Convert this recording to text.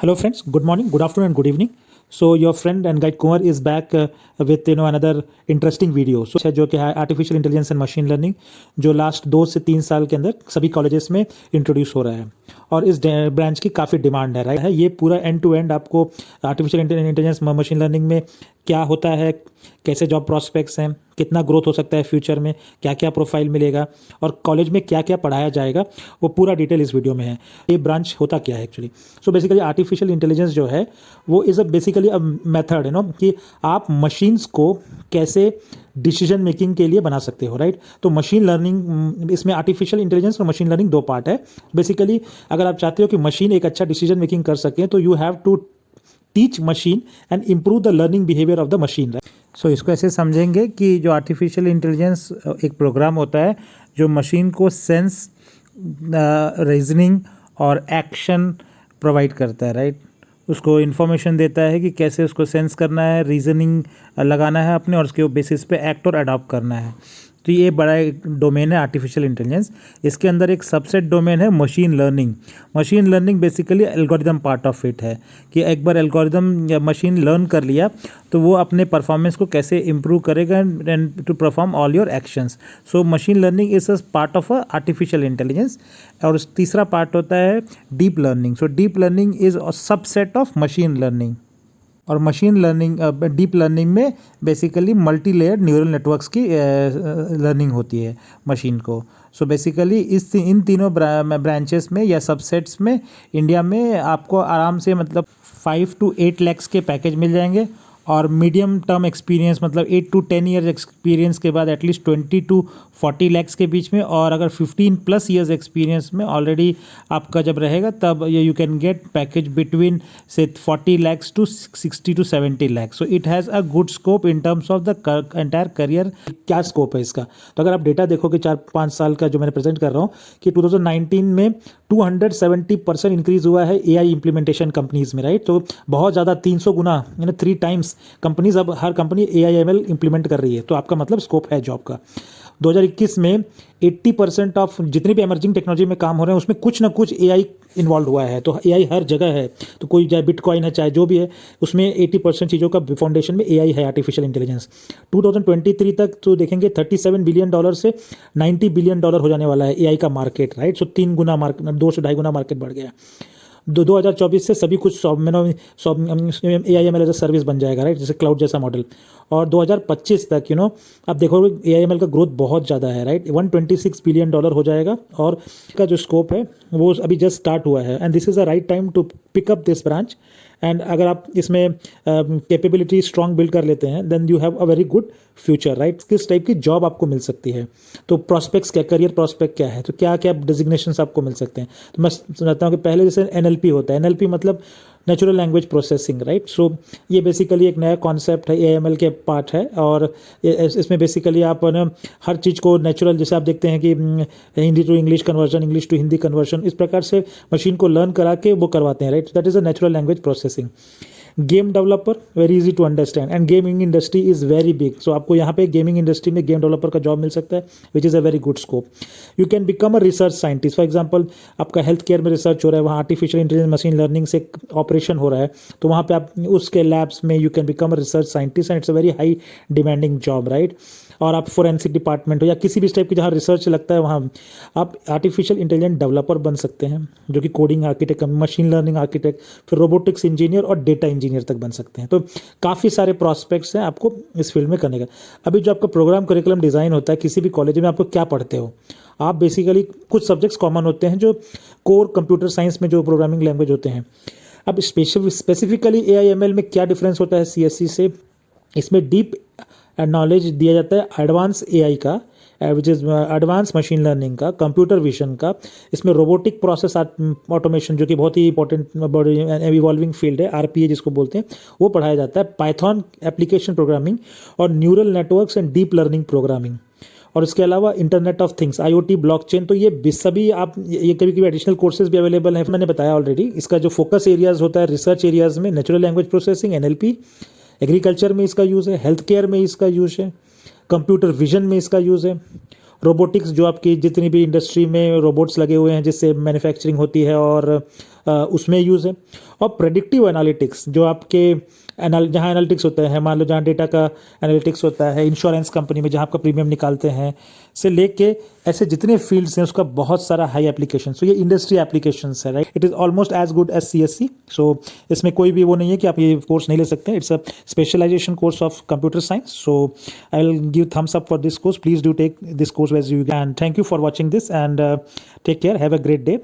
Hello friends, good morning, good afternoon and good evening. So your friend and guide Kumar is back with another interesting video. So है जो कि है artificial intelligence and machine learning जो last 2 से 3 साल के अंदर सभी कॉलेजेस में इंट्रोड्यूस हो रहा है और इस ब्रांच की काफ़ी डिमांड है, राइट है। ये पूरा एंड टू एंड आपको आर्टिफिशियल इंटेलिजेंस मशीन लर्निंग में क्या होता है, कैसे जॉब प्रॉस्पेक्ट्स हैं, कितना ग्रोथ हो सकता है फ्यूचर में, क्या क्या प्रोफाइल मिलेगा और कॉलेज में क्या क्या पढ़ाया जाएगा, वो पूरा डिटेल इस वीडियो में है। ये ब्रांच होता क्या है actually. So basically artificial intelligence जो है वो is a basically a method कि आप मशीन्स को कैसे डिसीजन मेकिंग के लिए बना सकते हो, राइट। तो मशीन लर्निंग इसमें आर्टिफिशियल इंटेलिजेंस और मशीन लर्निंग 2 पार्ट है। बेसिकली अगर आप चाहते हो कि मशीन एक अच्छा डिसीजन मेकिंग कर सके तो you have to teach machine and improve the learning behaviour of the machine. So इसको ऐसे समझेंगे कि जो आर्टिफिशियल इंटेलिजेंस एक प्रोग्राम होता है जो मशीन को सेंस, रीजनिंग और एक्शन प्रोवाइड करता है, राइट। उसको इन्फॉर्मेशन देता है कि कैसे उसको सेंस करना है, रीजनिंग लगाना है अपने और उसके बेसिस पे एक्ट और अडॉप्ट करना है। तो ये बड़ा एक डोमेन है आर्टिफिशियल इंटेलिजेंस। इसके अंदर एक सबसेट डोमेन है machine learning. Machine learning basically algorithm part of it है कि एक बार एल्गोरिदम या मशीन लर्न कर लिया तो वो अपने परफॉर्मेंस को कैसे इम्प्रूव करेगा and to perform all your actions. So machine learning is a part of a artificial intelligence. और तीसरा पार्ट होता है deep learning. So deep learning is a subset of machine learning. और मशीन लर्निंग डीप लर्निंग में basically multi layered neural networks की learning होती है machine को। सो बेसिकली इन तीनों ब्रांचेस में या सबसेट्स में इंडिया में आपको आराम से मतलब 5 to 8 lakhs के पैकेज मिल जाएंगे और मीडियम टर्म एक्सपीरियंस मतलब 8 to 10 ईयर्स एक्सपीरियंस के बाद एटलीस्ट 20 to 40 lakhs के बीच में, और अगर 15+ ईयर्स एक्सपीरियंस में ऑलरेडी आपका जब रहेगा तब you can get package between से 40 lakhs to 60 to 70 lakhs। So it has a good scope in terms of the entire career. क्या स्कोप है इसका, तो अगर आप डेटा देखोगे 4-5 साल का जो मैंने प्रेजेंट कर रहा हूँ कि 2019 में 270% इंक्रीज हुआ है एआई इंप्लीमेंटेशन कंपनीज में, राइट। तो बहुत ज़्यादा 300 गुना 3 टाइम्स कंपनीज, अब हर कंपनी एआईएमएल इंप्लीमेंट कर रही है। तो आपका मतलब स्कोप है जॉब का। 2021 में 80% ऑफ जितनी भी एमर्जिंग टेक्नोलॉजी में काम हो रहे हैं उसमें कुछ ना कुछ एआई इन्वॉल्व हुआ है। तो एआई हर जगह है। तो कोई चाहे बिटकॉइन है चाहे जो भी है उसमें 80% चीज़ों का फाउंडेशन में एआई है, आर्टिफिशियल इंटेलिजेंस। 2023 तक तो देखेंगे $37 बिलियन से $90 बिलियन हो जाने वाला है एआई का मार्केट, राइट। सो 3 गुना मार्केट, 2 से 2.5 गुना मार्केट बढ़ गया। 2024 से सभी कुछ एआईएमएल एज अ सर्विस बन जाएगा, राइट, जैसे क्लाउड जैसा मॉडल। और 2025 तक आप देखोगे एआईएमएल का ग्रोथ बहुत ज़्यादा है, राइट। $126 बिलियन हो जाएगा और इसका जो स्कोप है वो अभी जस्ट स्टार्ट हुआ है। And this is a right time to pick up this branch. And अगर आप इसमें कैपेबिलिटी स्ट्रॉन्ग बिल्ड कर लेते हैं then you have a very good future, right. किस टाइप की जॉब आपको मिल सकती है, तो प्रॉस्पेक्ट्स क्या, करियर प्रॉस्पेक्ट क्या है, तो क्या क्या डिजिग्नेशंस आपको मिल सकते हैं। तो मैं समझता हूँ कि पहले जैसे एनएलपी होता है, एनएलपी मतलब नेचुरल लैंग्वेज प्रोसेसिंग, राइट। सो ये बेसिकली एक नया कॉन्सेप्ट है, एएमएल के पार्ट है। और इसमें बेसिकली आप हर चीज़ को नेचुरल, जैसे आप देखते हैं कि Hindi to English conversion, English to Hindi conversion, इस प्रकार से मशीन को लर्न करा के वो करवाते हैं, right. That is a natural language processing. Game developer very easy to understand and gaming industry is very big. So आपको यहाँ पे गेमिंग इंडस्ट्री में गेम डेवलपर का जॉब मिल सकता है which is a very good scope. You can become a research scientist. For example आपका health care में रिसर्च हो रहा है, वहाँ आर्टिफिशियल इंटेलिजेंस मशीन लर्निंग से ऑपरेशन हो रहा है, तो वहाँ पे आप उसके लैब्स में you can become a research scientist and it's a very high demanding job, right. और आप फोरेंसिक डिपार्टमेंट हो या किसी भी टाइप की जहाँ रिसर्च लगता है वहाँ आप आर्टिफिशियल इंटेलिजेंस डेवलपर बन सकते हैं, जो कि coding architect, machine learning architect, फिर रोबोटिक्स इंजीनियर और डेटा इंजीनियर तक बन सकते हैं। तो काफ़ी सारे प्रॉस्पेक्ट्स हैं आपको इस फील्ड में करने का। अभी जो आपका प्रोग्राम करिकुलम डिज़ाइन होता है किसी भी कॉलेज में, आपको क्या पढ़ते हो आप, बेसिकली कुछ सब्जेक्ट्स कॉमन होते हैं जो कोर कंप्यूटर साइंस में जो प्रोग्रामिंग लैंग्वेज होते हैं। अब स्पेसिफिकली एआईएमएल में क्या डिफरेंस होता है सीएससी से, इसमें डीप नॉलेज दिया जाता है एडवांस एआई का, which is advance machine learning का, कंप्यूटर विजन का। इसमें रोबोटिक प्रोसेस ऑटोमेशन जो कि बहुत ही इंपॉर्टेंट इवॉल्विंग फील्ड है, आरपीए जिसको बोलते हैं, वो पढ़ाया जाता है। पाइथन एप्लीकेशन प्रोग्रामिंग और neural networks and deep learning programming. और इसके अलावा internet of things, IoT, blockchain. तो ये सभी आप ये कभी कभी एडिशनल कोर्सेज भी अवेलेबल हैं, मैंने बताया ऑलरेडी। इसका जो फोकस एरियाज होता है रिसर्च एरियाज में natural language processing NLP, agriculture में इसका यूज़ है, हेल्थ केयर में इसका यूज़ है, कंप्यूटर विजन में इसका यूज़ है, रोबोटिक्स जो आपकी जितनी भी इंडस्ट्री में रोबोट्स लगे हुए हैं जिससे मैन्युफैक्चरिंग होती है और उसमें यूज़ है। और प्रेडिक्टिव एनालिटिक्स जो आपके जहाँ एनालिटिक्स होता है, मान लो जहाँ डेटा का एनालिटिक्स होता है, इंश्योरेंस कंपनी में जहाँ आपका प्रीमियम निकालते हैं से लेके ऐसे जितने फील्ड्स हैं उसका बहुत सारा हाई एप्लीकेशन। सो ये इंडस्ट्री एप्लीकेशंस है, right. It is almost as good as CSC। So इसमें कोई भी वो नहीं है कि आप ये कोर्स नहीं ले सकते हैं। It's a specialisation course of computer science. So I will give thumbs up for this course. Please do take this course as you can. Thank you for watching this and take care. Have a great day.